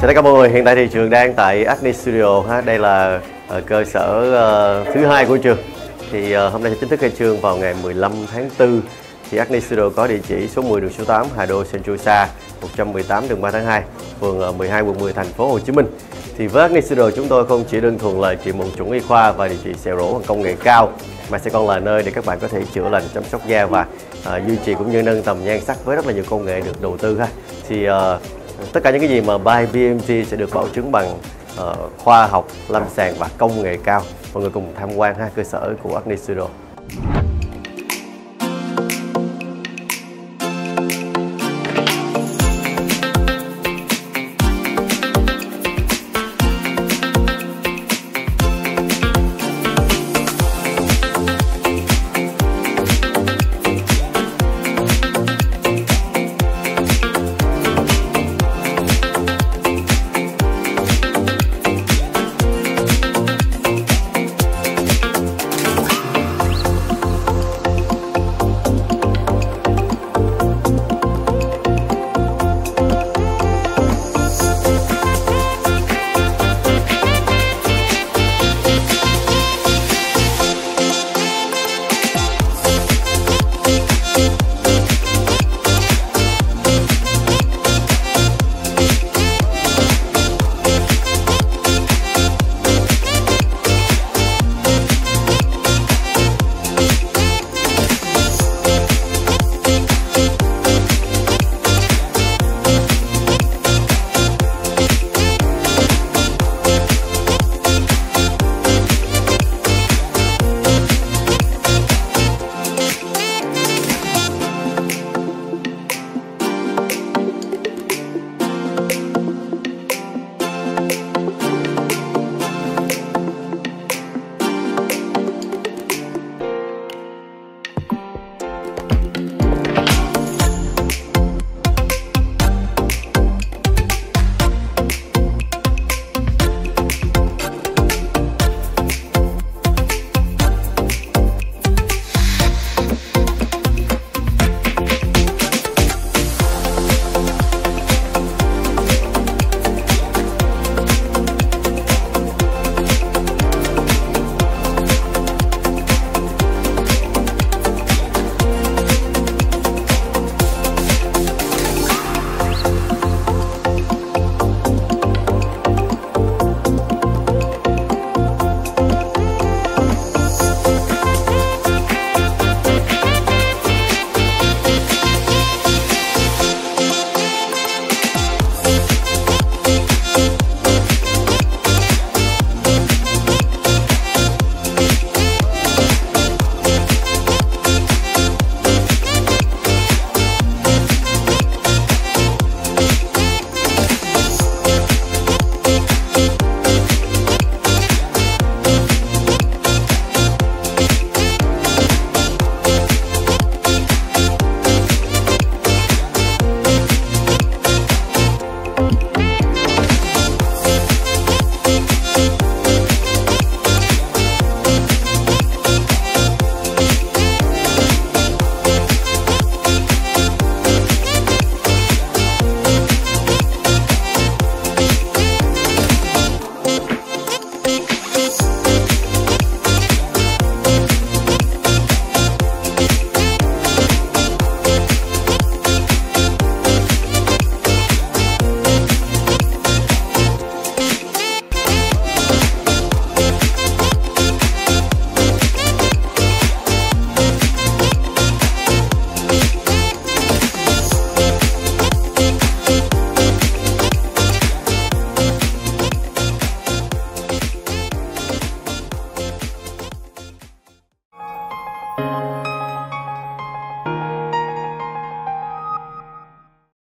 Chào tất cả mọi người, hiện tại thì Trường đang tại Acne Studio ha. Đây là cơ sở thứ hai của Trường. Thì hôm nay chính thức khai trương vào ngày 15 tháng 4. Thì Acne Studio có địa chỉ số 10 đường số 8 Hà Đô Sentosa, 118 đường 3 tháng 2, phường 12 quận 10 thành phố Hồ Chí Minh. Thì với Acne Studio chúng tôi không chỉ đơn thuần là trị mụn chuẩn y khoa và điều trị sẹo rỗ bằng công nghệ cao, mà sẽ còn là nơi để các bạn có thể chữa lành, chăm sóc da và duy trì cũng như nâng tầm nhan sắc với rất là nhiều công nghệ được đầu tư ha. Thì tất cả những cái gì mà by BMT sẽ được bảo chứng bằng khoa học, lâm sàng và công nghệ cao. Mọi người cùng tham quan ha cơ sở của Acne Studio.